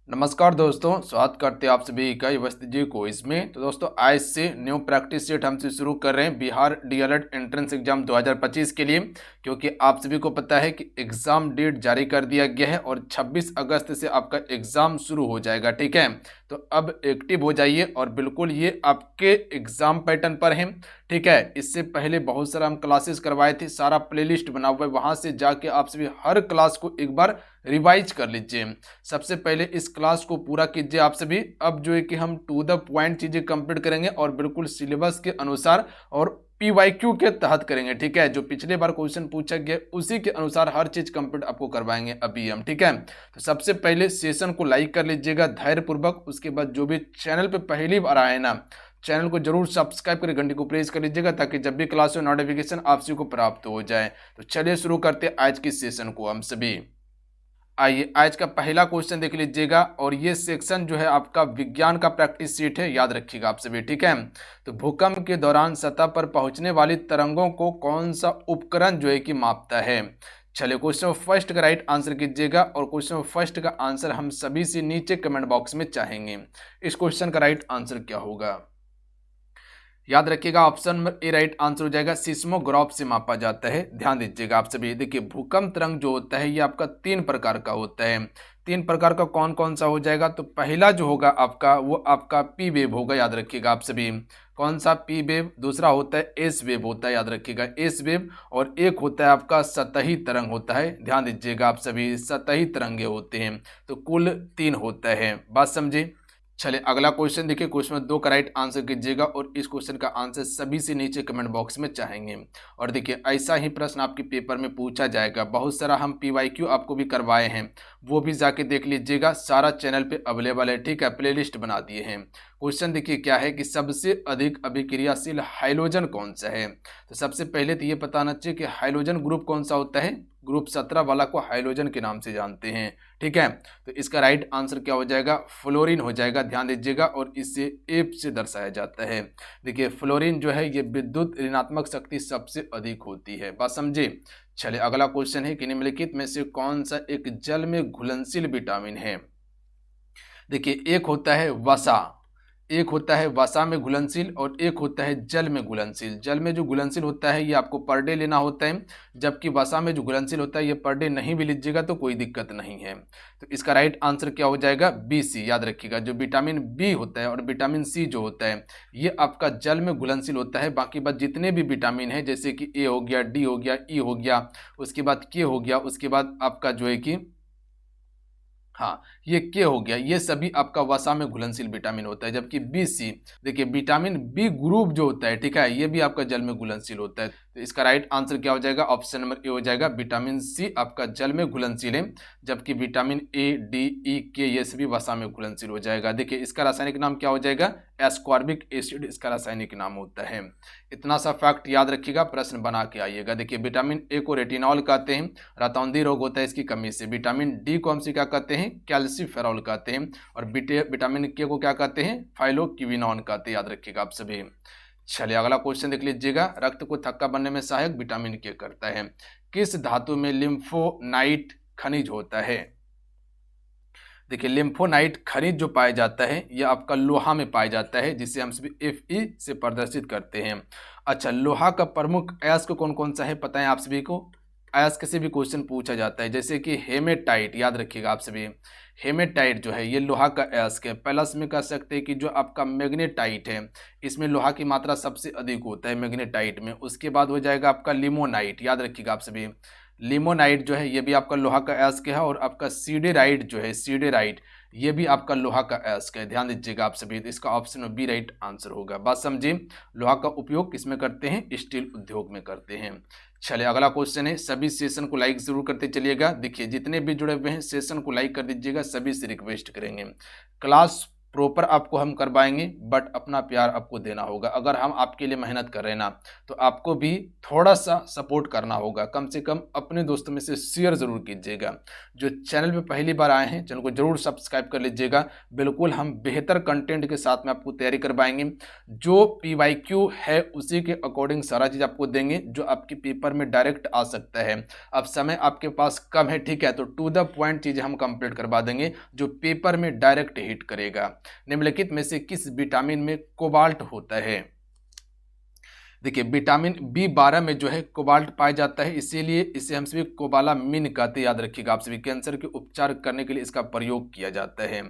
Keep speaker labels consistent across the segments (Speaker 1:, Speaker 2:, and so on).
Speaker 1: नमस्कार दोस्तों, स्वागत करते हैं आप सभी का अवस्थी जी को इसमें। तो दोस्तों आज से न्यू प्रैक्टिस सेट हमसे शुरू कर रहे हैं बिहार डीएलएड एंट्रेंस एग्जाम 2025 के लिए, क्योंकि आप सभी को पता है कि एग्जाम डेट जारी कर दिया गया है और 26 अगस्त से आपका एग्जाम शुरू हो जाएगा। ठीक है, तो अब एक्टिव हो जाइए और बिल्कुल ये आपके एग्जाम पैटर्न पर है। ठीक है, इससे पहले बहुत सारा हम क्लासेस करवाए थे, सारा प्लेलिस्ट बना हुआ है, वहां से जाके आप सभी हर क्लास को एक बार रिवाइज कर लीजिए। सबसे पहले इस क्लास को पूरा कीजिए आप सभी। अब जो है कि हम टू द पॉइंट चीजें कंप्लीट करेंगे और बिल्कुल सिलेबस के अनुसार और PYQ के तहत करेंगे। ठीक है, जो पिछले बार क्वेश्चन पूछा गया उसी के अनुसार हर चीज कंप्लीट आपको करवाएंगे अभी हम। ठीक है, तो सबसे पहले सेशन को लाइक कर लीजिएगा धैर्य पूर्वक। उसके बाद जो भी चैनल पे पहली बार आए ना, चैनल को जरूर सब्सक्राइब करके घंटी को प्रेस कर लीजिएगा ताकि जब भी क्लास हो नोटिफिकेशन आप सभी को प्राप्त हो जाए। तो चलिए शुरू करते हैं आज की सेशन को हम सभी। आइए आज का पहला क्वेश्चन देख लीजिएगा और ये सेक्शन जो है आपका विज्ञान का प्रैक्टिस सीट है, याद रखिएगा आप सभी। ठीक है, तो भूकंप के दौरान सतह पर पहुंचने वाली तरंगों को कौन सा उपकरण जो है कि मापता है। चलिए क्वेश्चन फर्स्ट का राइट आंसर कीजिएगा और क्वेश्चन फर्स्ट का आंसर हम सभी से नीचे कमेंट बॉक्स में चाहेंगे। इस क्वेश्चन का राइट आंसर क्या होगा, याद रखिएगा option number A right answer हो जाएगा। सिस्मोग्राफ से मापा जाता है। ध्यान दीजिएगा आप सभी। देखिए भूकंप तरंग जो होता है ये आपका 3 प्रकार का होता है। 3 प्रकार का कौन कौन सा हो जाएगा, तो पहला जो होगा आपका वो आपका पी वेव होगा, याद रखिएगा आप सभी। कौन सा, पी वेव। दूसरा होता है एस वेव होता है, याद रखिएगा एस वेव। और एक होता है आपका सतही तरंग होता है। ध्यान दीजिएगा आप सभी, सतही तरंगे होते हैं। तो कुल 3 होता है, बात समझे। चलिए अगला क्वेश्चन देखिए। क्वेश्चन में 2 का राइट आंसर कीजिएगा और इस क्वेश्चन का आंसर सभी से नीचे कमेंट बॉक्स में चाहेंगे। और देखिए ऐसा ही प्रश्न आपके पेपर में पूछा जाएगा। बहुत सारा हम PYQ आपको भी करवाए हैं, वो भी जाके देख लीजिएगा, सारा चैनल पे अवेलेबल है। ठीक है, प्लेलिस्ट बना दिए हैं। क्वेश्चन देखिए क्या है कि सबसे अधिक अभिक्रियाशील हाइड्रोजन कौन सा है। तो सबसे पहले तो ये पता होना चाहिए कि हाइड्रोजन ग्रुप कौन सा होता है। ग्रुप 17 वाला को हाइड्रोजन के नाम से जानते हैं। ठीक है, तो इसका राइट आंसर क्या हो जाएगा, फ्लोरीन हो जाएगा। ध्यान दीजिएगा और इसे एफ से दर्शाया जाता है। देखिए फ्लोरीन जो है ये विद्युत ऋणात्मक शक्ति सबसे अधिक होती है, बात समझे। चलिए अगला क्वेश्चन है कि निम्नलिखित में से कौन सा एक जल में घुलनशील विटामिन है। देखिए एक होता है वसा, एक होता है वसा में घुलनशील और एक होता है जल में घुलनशील। जल में जो घुलनशील होता है ये आपको पर डे लेना होता है, जबकि वसा में जो घुलनशील होता है ये पर डे नहीं भी लीजिएगा तो कोई दिक्कत नहीं है। तो इसका राइट आंसर क्या हो जाएगा, BC। याद रखिएगा जो विटामिन बी होता है और विटामिन सी जो होता है ये आपका जल में घुलनशील होता है। बाकी बात जितने भी विटामिन है जैसे कि ए हो गया, डी हो गया, ई हो गया, उसके बाद के हो गया, उसके बाद आपका जो है कि हाँ ये के हो गया, ये सभी आपका वसा में घुलनशील विटामिन होता है। जबकि BC देखिए विटामिन बी ग्रुप जो होता है, ठीक है, ये भी आपका जल में घुलनशील होता है। तो इसका राइट आंसर क्या हो जाएगा, ऑप्शन नंबर ए हो जाएगा। विटामिन सी आपका जल में घुलनशील है, जबकि विटामिन ए, डी, ई, के ये सभी वसा में घुलनशील हो जाएगा। देखिए इसका रासायनिक नाम क्या हो जाएगा, एस्कॉर्बिक एसिड इसका रासायनिक नाम होता है। इतना सा फैक्ट याद रखिएगा, प्रश्न बना के आइएगा। देखिए विटामिन ए को रेटिनॉल कहते हैं, रतौंधी रोग होता है इसकी कमी से। विटामिन डी को हम क्या कहते हैं, कैल्सीफेरॉल कहते हैं। और विटामिन के को क्या कहते हैं, फाइलोक्विनोन कहते हैं, याद रखिएगा आप सभी। चलिए अगला क्वेश्चन देख लीजिएगा। रक्त को थक्का बनने में सहायक विटामिन के करता है। किस धातु में लिम्फोनाइट खनिज होता है। देखिए लिम्फोनाइट खनिज जो पाया जाता है यह आपका लोहा में पाया जाता है, जिसे हम सभी Fe से प्रदर्शित करते हैं। अच्छा लोहा का प्रमुख अयस्क कौन कौन सा है पता है आप सभी को। अयस्क से भी क्वेश्चन पूछा जाता है, जैसे कि हेमेटाइट, याद रखिएगा आप सभी। हेमेटाइट जो है ये लोहा का अयस्क है। प्लस में कह सकते हैं कि जो आपका मैग्नेटाइट है इसमें लोहा की मात्रा सबसे अधिक होता है मैग्नेटाइट में। उसके बाद हो जाएगा आपका लिमोनाइट, याद रखिएगा आप सभी। लिमोनाइट जो है ये भी आपका लोहा का अयस्क है। और आपका सीडेराइट जो है, सीडेराइट ये भी आपका लोहा का अयस्क है। ध्यान दीजिएगा आप सभी। तो इसका ऑप्शन में बी राइट आंसर होगा, बात समझिए। लोहा का उपयोग किसमें करते हैं, स्टील उद्योग में करते हैं। चलिए अगला क्वेश्चन है। सभी सेशन को लाइक जरूर करते चलिएगा। देखिए जितने भी जुड़े हुए हैं सेशन को लाइक कर दीजिएगा, सभी से रिक्वेस्ट करेंगे। क्लास प्रॉपर आपको हम करवाएंगे, बट अपना प्यार आपको देना होगा। अगर हम आपके लिए मेहनत कर रहे हैं ना, तो आपको भी थोड़ा सा सपोर्ट करना होगा। कम से कम अपने दोस्तों में से शेयर जरूर कीजिएगा। जो चैनल पे पहली बार आए हैं, चैनल को जरूर सब्सक्राइब कर लीजिएगा। बिल्कुल हम बेहतर कंटेंट के साथ में आपको तैयारी करवाएंगे। जो PYQ है उसी के अकॉर्डिंग सारा चीज आपको देंगे, जो आपके पेपर में डायरेक्ट आ सकता है। अब समय आपके पास कम है, ठीक है, तो टू द पॉइंट चीजें हम कंप्लीट करवा देंगे जो पेपर में डायरेक्ट हिट करेगा। निम्नलिखित में से किस विटामिन में कोबाल्ट होता है? देखिए, विटामिन B12 में जो है कोबाल्ट पाया जाता है, इसीलिए इसे हम सभी कोबालामिन कहते हैं। याद रखिएगा, आप सभी कैंसर के उपचार करने के लिए इसका प्रयोग किया जाता है।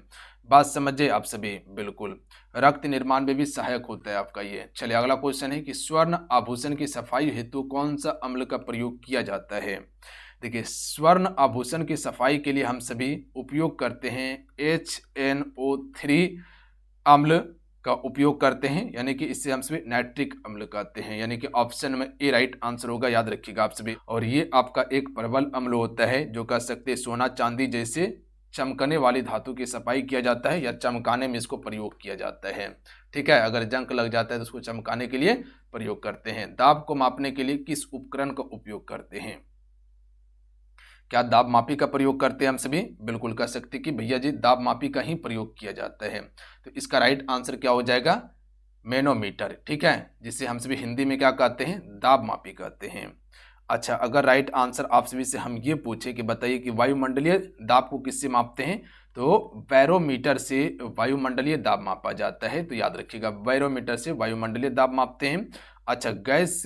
Speaker 1: बात समझे आप सभी? बिल्कुल। रक्त निर्माण में भी सहायक होता है आपका ये। चलिए अगला क्वेश्चन है कि स्वर्ण आभूषण की सफाई हेतु कौन सा अम्ल का प्रयोग किया जाता है? देखिए, स्वर्ण आभूषण की सफाई के लिए हम सभी उपयोग करते हैं HNO3 अम्ल का उपयोग करते हैं, यानी कि इससे हम सभी नाइट्रिक अम्ल कहते हैं, यानी कि ऑप्शन में ए राइट आंसर होगा। याद रखिएगा आप सभी। और ये आपका एक प्रबल अम्ल होता है, जो कह सकते हैं सोना चांदी जैसे चमकने वाली धातु की सफाई किया जाता है, या चमकाने में इसको प्रयोग किया जाता है। ठीक है, अगर जंग लग जाता है तो उसको चमकाने के लिए प्रयोग करते हैं। दाब को मापने के लिए किस उपकरण का उपयोग करते हैं? क्या दाब मापी का प्रयोग करते हैं हम सभी? बिल्कुल कह सकते हैं कि भैया जी दाब मापी का ही प्रयोग किया जाता है। तो इसका राइट आंसर क्या हो जाएगा? मैनोमीटर। ठीक है, जिसे हम सभी हिंदी में क्या कहते हैं? दाब मापी कहते हैं। अच्छा, अगर राइट आंसर आप सभी से हम ये पूछे कि बताइए कि वायुमंडलीय दाब को किससे मापते हैं, तो बैरोमीटर से वायुमंडलीय दाब मापा जाता है। तो याद रखिएगा, बैरोमीटर से वायुमंडलीय दाब मापते हैं। अच्छा, गैस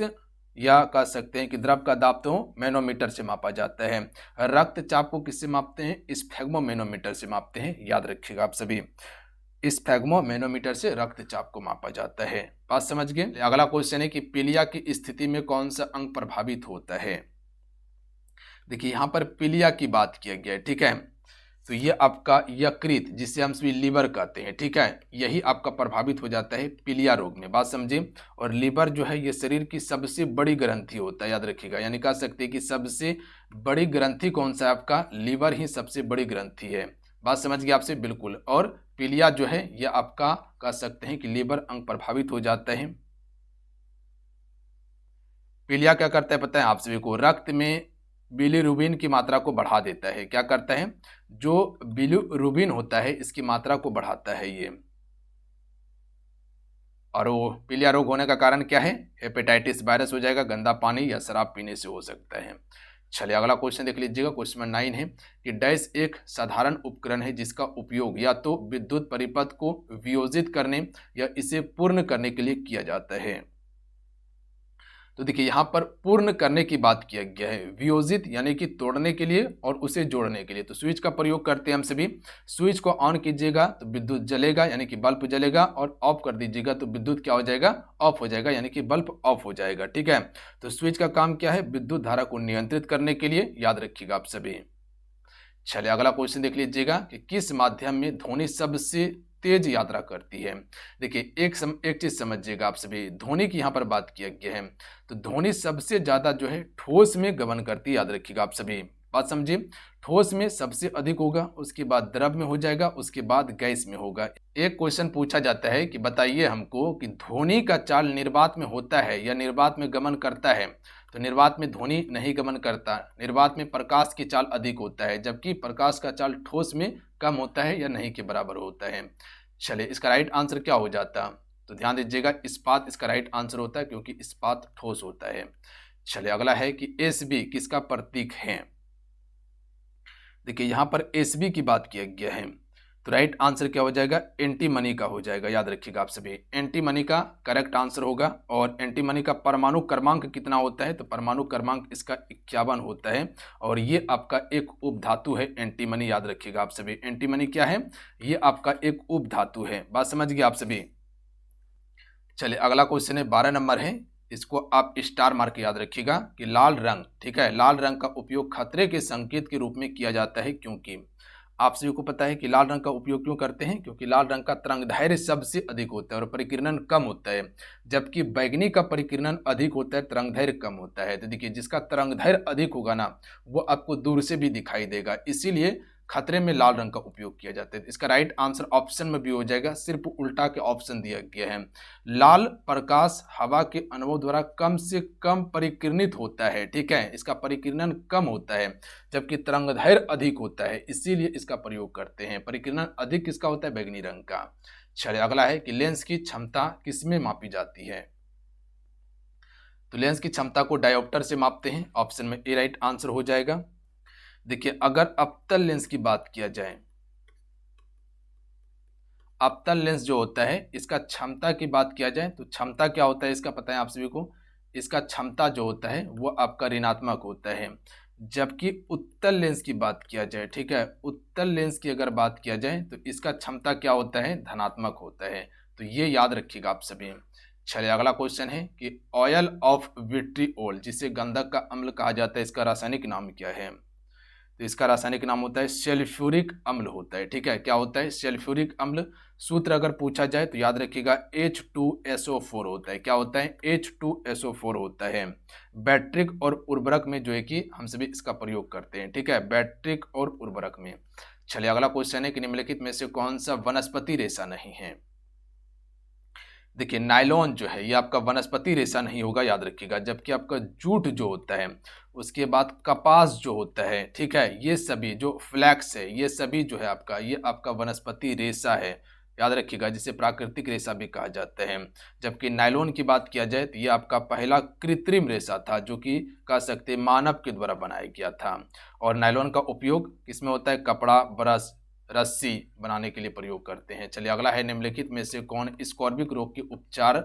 Speaker 1: या कह सकते हैं कि द्रव का दाब तो मैनोमीटर से मापा जाता है। रक्तचाप को किससे मापते हैं? स्फेग्मोमैनोमीटर से मापते हैं। याद रखिएगा आप सभी, स्फेग्मोमैनोमीटर से रक्तचाप को मापा जाता है। बात समझ गए? अगला क्वेश्चन है कि पीलिया की स्थिति में कौन सा अंग प्रभावित होता है? देखिए, यहाँ पर पीलिया की बात किया गया है। ठीक है, तो ये आपका यकृत, जिसे हम सभी लीवर कहते हैं, ठीक है, यही आपका प्रभावित हो जाता है पीलिया रोग में। बात समझिए। और लीवर जो है ये शरीर की सबसे बड़ी ग्रंथि होता है। याद रखिएगा, यानी कह सकते हैं कि सबसे बड़ी ग्रंथि कौन सा है आपका? लीवर ही सबसे बड़ी ग्रंथि है। बात समझ गए आपसे? बिल्कुल। और पीलिया जो है यह आपका कह सकते हैं कि लीवर अंग प्रभावित हो जाता है। पीलिया क्या करता है पता है आप सभी को? रक्त में बिलीरुबिन की मात्रा को बढ़ा देता है। क्या करता है? जो बिलीरुबिन होता है इसकी मात्रा को बढ़ाता है ये। और वो पीलिया रोग होने का कारण क्या है? हेपेटाइटिस वायरस हो जाएगा, गंदा पानी या शराब पीने से हो सकता है। चलिए अगला क्वेश्चन देख लीजिएगा। क्वेश्चन नंबर 9 है कि डैश एक साधारण उपकरण है जिसका उपयोग या तो विद्युत परिपथ को वियोजित करने या इसे पूर्ण करने के लिए किया जाता है। तो देखिए, यहाँ पर पूर्ण करने की बात किया गया है, वियोजित यानी कि तोड़ने के लिए और उसे जोड़ने के लिए। तो स्विच का प्रयोग करते हैं हम सभी। स्विच को ऑन कीजिएगा तो विद्युत जलेगा, यानी कि बल्ब जलेगा, और ऑफ कर दीजिएगा तो विद्युत क्या हो जाएगा? ऑफ हो जाएगा, यानी कि बल्ब ऑफ हो जाएगा। ठीक है, तो स्विच का काम क्या है? विद्युत धारा को नियंत्रित करने के लिए। याद रखिएगा आप सभी। चलिए अगला क्वेश्चन देख लीजिएगा कि किस माध्यम में ध्वनि सबसे तेज यात्रा करती है। देखिए, एक चीज समझिएगा आप सभी, ध्वनि की यहाँ पर बात किया गया है। तो ध्वनि सबसे ज्यादा जो है ठोस में गमन करती है। याद रखिएगा आप सभी। बात समझिए, ठोस में सबसे अधिक होगा, उसके बाद द्रव में हो जाएगा, उसके बाद गैस में होगा। एक क्वेश्चन पूछा जाता है कि बताइए हमको कि ध्वनि का चाल निर्वात में होता है या निर्वात में गमन करता है। तो निर्वात में ध्वनि नहीं गमन करता। निर्वात में प्रकाश की चाल अधिक होता है, जबकि प्रकाश का चाल ठोस में कम होता है या नहीं के बराबर होता है। चलिए, इसका राइट आंसर क्या हो जाता? तो ध्यान दीजिएगा, इस्पात इसका राइट आंसर होता है, क्योंकि इस्पात ठोस होता है। चलिए अगला है कि Sb किसका प्रतीक है। देखिए, यहाँ पर Sb की बात किया गया है, तो राइट आंसर क्या हो जाएगा? एंटीमनी का हो जाएगा। याद रखिएगा आप सभी, एंटीमनी का करेक्ट आंसर होगा। और एंटीमनी का परमाणु क्रमांक कितना होता है? तो परमाणु क्रमांक इसका 51 होता है, और ये आपका एक उपधातु है एंटीमनी। याद रखिएगा आप सभी, एंटीमनी क्या है? ये आपका एक उपधातु है। बात समझ गए आप सभी। चलिए अगला क्वेश्चन है 12 नंबर है, इसको आप स्टार मार्क याद रखिएगा कि लाल रंग, ठीक है, लाल रंग का उपयोग खतरे के संकेत के रूप में किया जाता है, क्योंकि आप सभी को पता है कि लाल रंग का उपयोग क्यों करते हैं? क्योंकि लाल रंग का तरंगदैर्घ्य सबसे अधिक होता है और परिकिरणन कम होता है, जबकि बैगनी का परिकिरणन अधिक होता है, तरंगदैर्घ्य कम होता है। तो देखिए, जिसका तरंगदैर्घ्य अधिक होगा ना, वो आपको दूर से भी दिखाई देगा, इसीलिए खतरे में लाल रंग का उपयोग किया जाता है। इसका राइट आंसर ऑप्शन में भी हो जाएगा, सिर्फ उल्टा के ऑप्शन दिया गया है। लाल प्रकाश हवा के अनुभव द्वारा कम से कम परिकिरणित होता है, ठीक है, इसका परिकिरणन कम होता है, जबकि तरंगदैर्घ्य अधिक होता है, इसीलिए इसका प्रयोग करते हैं। परिकिरणन अधिक किसका होता है? बैंगनी रंग का। चलिए अगला है कि लेंस की क्षमता किसमें मापी जाती है? तो लेंस की क्षमता को डायोप्टर से मापते हैं, ऑप्शन में ए राइट आंसर हो जाएगा। देखिए अगर अवतल लेंस की बात किया जाए, अवतल लेंस जो होता है इसका क्षमता की बात किया जाए तो क्षमता क्या होता है इसका पता है आप सभी को। इसका क्षमता जो होता है वो आपका ऋणात्मक होता है। जबकि उत्तल लेंस की बात किया जाए, ठीक है, उत्तल लेंस की अगर बात किया जाए तो इसका क्षमता क्या होता है? धनात्मक होता है। तो ये याद रखिएगा आप सभी। चलिए अगला क्वेश्चन है कि ऑयल ऑफ विट्रियोल जिसे गंधक का अम्ल कहा जाता है, इसका रासायनिक नाम क्या है? तो इसका रासायनिक नाम होता है सल्फ्यूरिक अम्ल होता है, ठीक है। क्या होता है? सल्फ्यूरिक अम्ल। सूत्र अगर पूछा जाए तो याद रखिएगा H2SO4 होता है। क्या होता है? H2SO4 होता है। बैटरिक और उर्वरक में जो है कि हम सभी इसका प्रयोग करते हैं, ठीक है, बैटरिक और उर्वरक में। चलिए अगला क्वेश्चन है कि निम्नलिखित में से कौन सा वनस्पति रेशा नहीं है? देखिए नायलॉन जो है ये आपका वनस्पति रेशा नहीं होगा, याद रखिएगा। जबकि आपका जूट जो होता है, उसके बाद कपास जो होता है, ठीक है, ये सभी जो फ्लैक्स है ये सभी जो है आपका ये आपका वनस्पति रेशा है, याद रखिएगा, जिसे प्राकृतिक रेशा भी कहा जाता है। जबकि नायलॉन की बात किया जाए तो ये आपका पहला कृत्रिम रेशा था जो कि कह सकते हैं मानव के द्वारा बनाया गया था। और नायलॉन का उपयोग किसमें होता है? कपड़ा, ब्रश, रस्सी बनाने के लिए प्रयोग करते हैं। चलिए अगला है निम्नलिखित में से कौन स्कॉर्बिक रोग के उपचार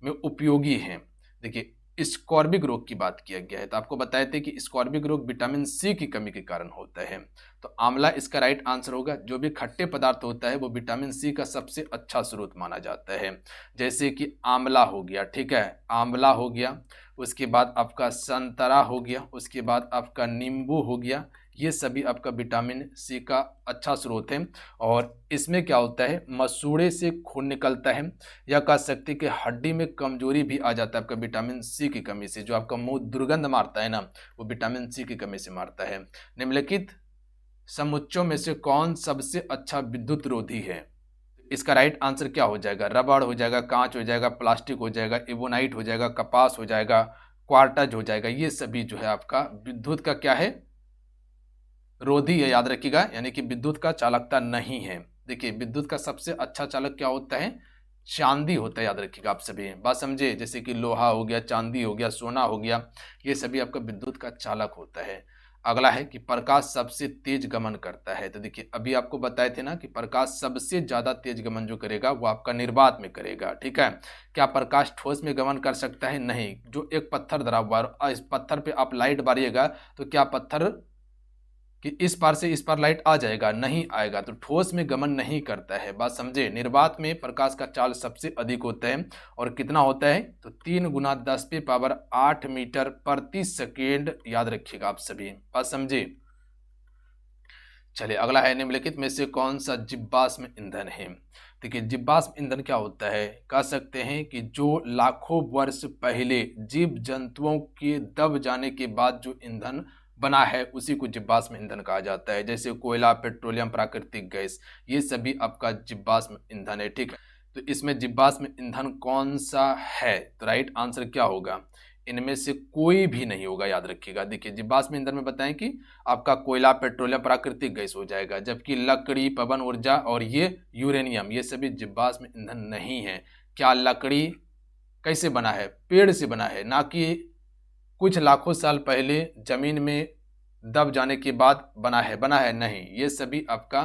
Speaker 1: में उपयोगी है? देखिए स्कॉर्बिक रोग की बात किया गया है तो आपको बताए थे कि स्कॉर्बिक रोग विटामिन सी की कमी के कारण होता है। तो आंवला इसका राइट आंसर होगा। जो भी खट्टे पदार्थ होता है वो विटामिन सी का सबसे अच्छा स्रोत माना जाता है। जैसे कि आंवला हो गया, ठीक है, आंवला हो गया, उसके बाद आपका संतरा हो गया, उसके बाद आपका नींबू हो गया, ये सभी आपका विटामिन सी का अच्छा स्रोत है। और इसमें क्या होता है? मसूड़े से खून निकलता है, या कह सकते कि हड्डी में कमजोरी भी आ जाता है आपका विटामिन सी की कमी से। जो आपका मुंह दुर्गंध मारता है ना, वो विटामिन सी की कमी से मारता है। निम्नलिखित समुच्चयों में से कौन सबसे अच्छा विद्युत रोधी है? इसका राइट आंसर क्या हो जाएगा? रबड़ हो जाएगा, कांच हो जाएगा, प्लास्टिक हो जाएगा, एबोनाइट हो जाएगा, कपास हो जाएगा, क्वार्टज हो जाएगा। ये सभी जो है आपका विद्युत का क्या है? रोधी है, याद रखिएगा, यानी कि विद्युत का चालकता नहीं है। देखिए विद्युत का सबसे अच्छा चालक क्या होता है? चांदी होता है, याद रखिएगा आप सभी बात समझे। जैसे कि लोहा हो गया, चांदी हो गया, सोना हो गया, ये सभी आपका विद्युत का चालक होता है। अगला है कि प्रकाश सबसे तेज गमन करता है। तो देखिए अभी आपको बताए थे ना कि प्रकाश सबसे ज्यादा तेज गमन जो करेगा वो आपका निर्वात में करेगा, ठीक है। क्या प्रकाश ठोस में गमन कर सकता है? नहीं। जो एक पत्थर धरा हुआ है, इस पत्थर पे आप लाइट मारिएगा तो क्या पत्थर कि इस पार से इस पार लाइट आ जाएगा? नहीं आएगा। तो ठोस में गमन नहीं करता है, बात समझे। निर्वात में प्रकाश का चाल सबसे अधिक होता है, और कितना होता है? तो 3 × 10⁸ मीटर प्रति सेकेंड, याद रखिएगा आप सभी, बात समझे। चलिए अगला है निम्नलिखित में से कौन सा जीवाश्म ईंधन है? देखिए जीवाश्म ईंधन क्या होता है? कह सकते हैं कि जो लाखों वर्ष पहले जीव जंतुओं के दब जाने के बाद जो ईंधन बना है उसी को जीवाश्म ईंधन कहा जाता है। जैसे कोयला, पेट्रोलियम, प्राकृतिक गैस, ये सभी आपका जीवाश्म ईंधन है, ठीक है। तो इसमें जीवाश्म ईंधन कौन सा है? तो राइट आंसर क्या होगा? इनमें से कोई भी नहीं होगा, याद रखिएगा। देखिए जीवाश्म ईंधन में बताएं कि आपका कोयला, पेट्रोलियम, प्राकृतिक गैस हो जाएगा, जबकि लकड़ी, पवन ऊर्जा और ये यूरेनियम, ये सभी जीवाश्म ईंधन नहीं है। क्या लकड़ी कैसे बना है? पेड़ से बना है, ना कि कुछ लाखों साल पहले जमीन में दब जाने के बाद बना है नहीं। ये सभी आपका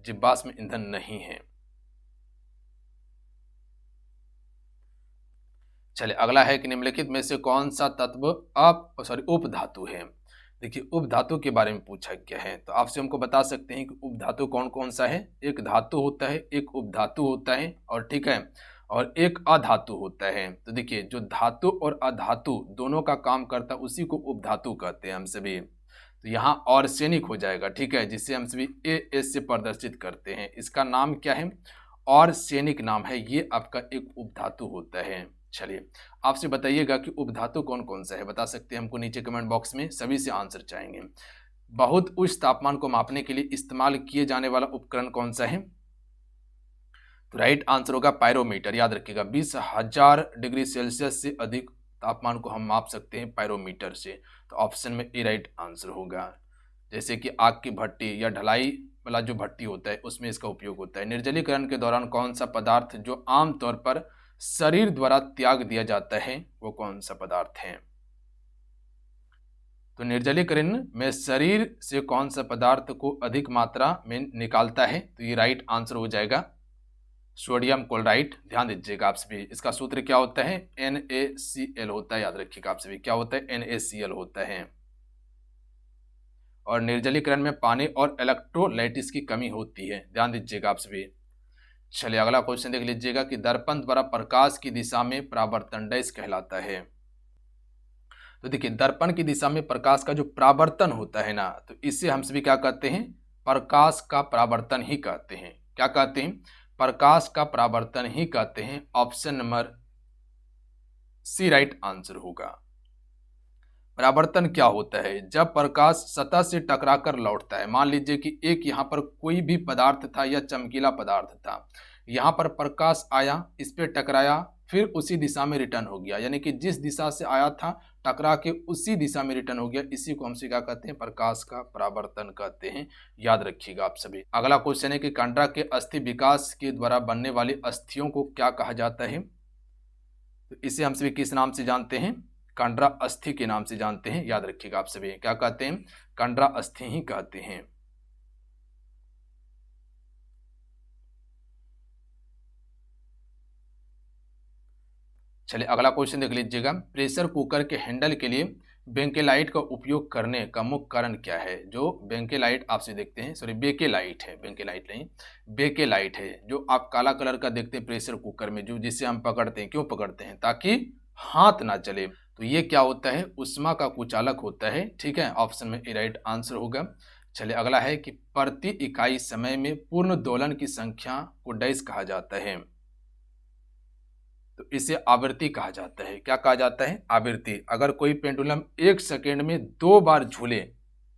Speaker 1: जीवाश्म ईंधन नहीं है। चलिए अगला है कि निम्नलिखित में से कौन सा तत्व उपधातु है? देखिए उपधातु के बारे में पूछा गया है तो आपसे हमको बता सकते हैं कि उपधातु कौन कौन सा है। एक धातु होता है, एक उपधातु होता है, और ठीक है, और एक अधातु होता है। तो देखिए जो धातु और अधातु दोनों का काम करता है उसी को उपधातु कहते हैं हम सभी। तो यहाँ आर्सेनिक हो जाएगा, ठीक है, जिसे हम सभी AS से प्रदर्शित करते हैं। इसका नाम क्या है? आर्सेनिक नाम है, ये आपका एक उपधातु होता है। चलिए आपसे बताइएगा कि उपधातु कौन कौन सा है, बता सकते हैं हमको नीचे कमेंट बॉक्स में, सभी से आंसर चाहेंगे। बहुत उच्च तापमान को मापने के लिए इस्तेमाल किए जाने वाला उपकरण कौन सा है? तो राइट आंसर होगा पायरोमीटर। याद रखिएगा 20,000 डिग्री सेल्सियस से अधिक तापमान को हम माप सकते हैं पायरोमीटर से। तो ऑप्शन में ए राइट आंसर होगा। जैसे कि आग की भट्टी या ढलाई वाला जो भट्टी होता है उसमें इसका उपयोग होता है। निर्जलीकरण के दौरान कौन सा पदार्थ जो आमतौर पर शरीर द्वारा त्याग दिया जाता है वो कौन सा पदार्थ है? तो निर्जलीकरण में शरीर से कौन सा पदार्थ को अधिक मात्रा में निकालता है? तो ये राइट आंसर हो जाएगा सोडियम क्लोराइड। ध्यान दीजिएगा आप सभी, इसका सूत्र क्या होता है? NaCl होता है। याद रखिएगा आप सभी, क्या होता है? NaCl होता है। और निर्जलीकरण में पानी और इलेक्ट्रोलाइटिस की कमी होती है। ध्यान दीजिएगा आप सभी। चलिए अगला क्वेश्चन देख लीजिएगा कि दर्पण द्वारा प्रकाश की दिशा में परावर्तन डैश कहलाता है। तो देखिए दर्पण की दिशा में प्रकाश का जो परावर्तन होता है ना, तो इसे हम सभी क्या कहते हैं? प्रकाश का परावर्तन ही कहते हैं। क्या कहते हैं? प्रकाश का परावर्तन ही कहते हैं। Option number C right answer होगा। परावर्तन क्या होता है? जब प्रकाश सतह से टकराकर लौटता है। मान लीजिए कि एक यहाँ पर कोई भी पदार्थ था या चमकीला पदार्थ था, यहाँ पर प्रकाश आया, इस पे टकराया, फिर उसी दिशा में रिटर्न हो गया, यानी कि जिस दिशा से आया था टकरा के उसी दिशा में रिटर्न हो गया। इसी को हम क्या कहते हैं? प्रकाश का परावर्तन कहते हैं। याद रखिएगा आप सभी। अगला क्वेश्चन है कि कंडरा के अस्थि विकास के द्वारा बनने वाली अस्थियों को क्या कहा जाता है? तो इसे हम सभी किस नाम से जानते हैं? कंडरा अस्थि के नाम से जानते हैं। याद रखिएगा आप सभी, क्या कहते हैं? कंडरा अस्थि ही कहते हैं। चलिए अगला क्वेश्चन देख लीजिएगा। प्रेशर कुकर के हैंडल के लिए बेंकेलाइट का उपयोग करने का मुख्य कारण क्या है? जो बेंकेलाइट आपसे देखते हैं, सॉरी बेकेलाइट है, बेंकेलाइट नहीं, बेकेलाइट है, जो आप काला कलर का देखते हैं प्रेशर कुकर में, जो जिससे हम पकड़ते हैं। क्यों पकड़ते हैं? ताकि हाथ ना चले। तो ये क्या होता है? उष्मा का कुचालक होता है। ठीक है, ऑप्शन में ए राइट आंसर होगा। चलिए अगला है कि प्रति इकाई समय में पूर्ण दोलन की संख्या को डैश कहा जाता है। तो इसे आवृत्ति कहा जाता है। क्या कहा जाता है? आवृत्ति। अगर कोई पेंडुलम 1 सेकेंड में 2 बार झूले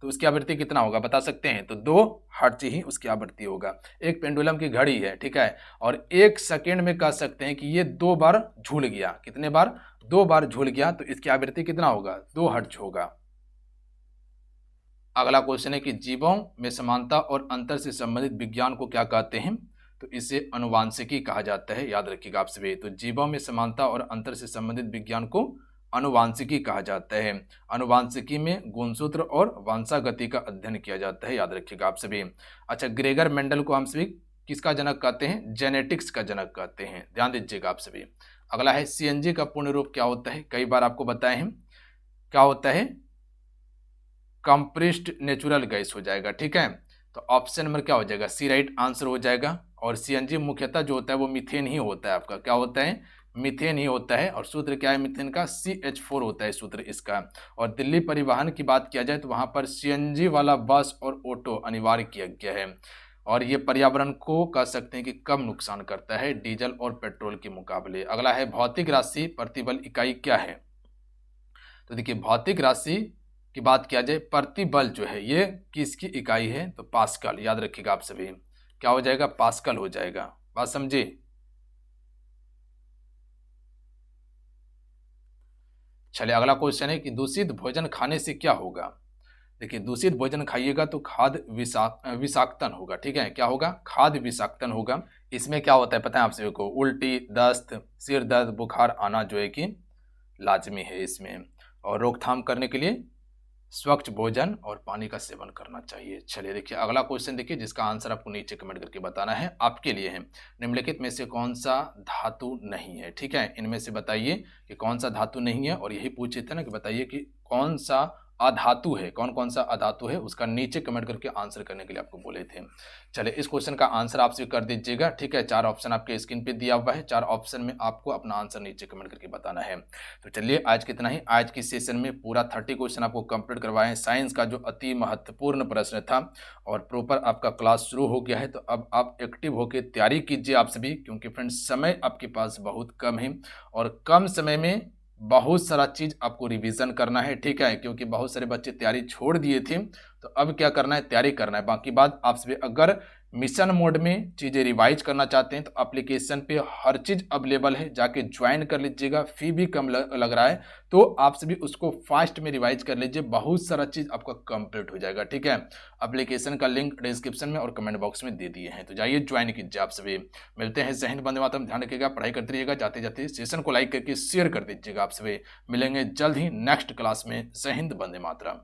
Speaker 1: तो उसकी आवृत्ति कितना होगा? बता सकते हैं? तो 2 हर्ट्ज ही उसकी आवृत्ति होगा। एक पेंडुलम की घड़ी है, ठीक है, और 1 सेकेंड में कह सकते हैं कि ये 2 बार झूल गया। कितने बार? 2 बार झूल गया, तो इसकी आवृत्ति कितना होगा? 2 हर्ट्ज होगा। अगला क्वेश्चन है कि जीवों में समानता और अंतर से संबंधित विज्ञान को क्या कहते हैं? तो इसे अनुवांशिकी कहा जाता है। याद रखिएगा आप सभी। तो जीवों में समानता और अंतर से संबंधित विज्ञान को अनुवांशिकी कहा जाता है। अनुवांशिकी में गुणसूत्र और वंशागति का अध्ययन किया जाता है। याद रखिएगा आप सभी। अच्छा, ग्रेगर मेंडल को हम सभी किसका जनक कहते हैं? जेनेटिक्स का जनक कहते हैं। ध्यान दीजिएगा आप सभी। अगला है CNG का पूर्ण रूप क्या होता है? कई बार आपको बताए हैं। क्या होता है? कंप्रेस्ड नेचुरल गैस हो जाएगा। ठीक है, तो ऑप्शन नंबर क्या हो जाएगा? सी राइट आंसर हो जाएगा। और CNG मुख्यतः जो होता है वो मीथेन ही होता है। आपका क्या होता है? मीथेन ही होता है। और सूत्र क्या है मीथेन का? CH4 होता है सूत्र इसका। और दिल्ली परिवहन की बात किया जाए तो वहां पर CNG वाला बस और ऑटो अनिवार्य किया गया है। और ये पर्यावरण को कह सकते हैं कि कम नुकसान करता है डीजल और पेट्रोल के मुकाबले। अगला है भौतिक राशि प्रतिबल इकाई क्या है? तो देखिए भौतिक राशि की बात किया जाए, प्रतिबल जो है ये किसकी इकाई है? तो पास्कल। याद रखिएगा आप सभी। क्या हो जाएगा? पास्कल हो जाएगा। बात समझे? चलिए अगला क्वेश्चन है कि दूषित भोजन खाने से क्या होगा? देखिए दूषित भोजन खाइएगा तो खाद्य विषाक्तन होगा। ठीक है, क्या होगा? खाद्य विषाक्तन होगा। इसमें क्या होता है पता है आप सभी को? उल्टी, दस्त, सिर दर्द, बुखार आना जो है कि लाजमी है इसमें। और रोकथाम करने के लिए स्वच्छ भोजन और पानी का सेवन करना चाहिए। चलिए देखिए अगला क्वेश्चन देखिए, जिसका आंसर आपको नीचे कमेंट करके बताना है। आपके लिए है, निम्नलिखित में से कौन सा धातु नहीं है? ठीक है, इनमें से बताइए कि कौन सा धातु नहीं है। और यही पूछे थे ना कि बताइए कि कौन सा अधातु है, कौन कौन सा अधातु है, उसका नीचे कमेंट करके आंसर करने के लिए आपको बोले थे। चलिए इस क्वेश्चन का आंसर आपसे कर दीजिएगा। ठीक है, 4 ऑप्शन आपके स्क्रीन पे दिया हुआ है। 4 ऑप्शन में आपको अपना आंसर नीचे कमेंट करके बताना है। तो चलिए आज कितना ही, आज की सेशन में पूरा 30 क्वेश्चन आपको कंप्लीट करवाए। साइंस का जो अति महत्वपूर्ण प्रश्न था और प्रॉपर आपका क्लास शुरू हो गया है। तो अब आप एक्टिव होकर तैयारी कीजिए आप सभी, क्योंकि फ्रेंड्स समय आपके पास बहुत कम है और कम समय में बहुत सारा चीज़ आपको रिवीजन करना है। ठीक है, क्योंकि बहुत सारे बच्चे तैयारी छोड़ दिए थे तो अब क्या करना है, तैयारी करना है। बाकी बात आप सभी अगर मिशन मोड में चीज़ें रिवाइज करना चाहते हैं तो एप्लीकेशन पे हर चीज़ अवेलेबल है, जाके ज्वाइन कर लीजिएगा। फी भी कम लग रहा है, तो आप सभी उसको फास्ट में रिवाइज कर लीजिए, बहुत सारा चीज़ आपका कंप्लीट हो जाएगा। ठीक है, एप्लीकेशन का लिंक डिस्क्रिप्शन में और कमेंट बॉक्स में दे दिए हैं, तो जाइए ज्वाइन कीजिए। आप सभी मिलते हैं। जय हिंद, वंदे मातरम। ध्यान रखिएगा, पढ़ाई करते रहिएगा, जाते जाते सेशन को लाइक करके शेयर कर दीजिएगा। आप सभी मिलेंगे जल्द ही नेक्स्ट क्लास में। जय हिंद, वंदे मातरम।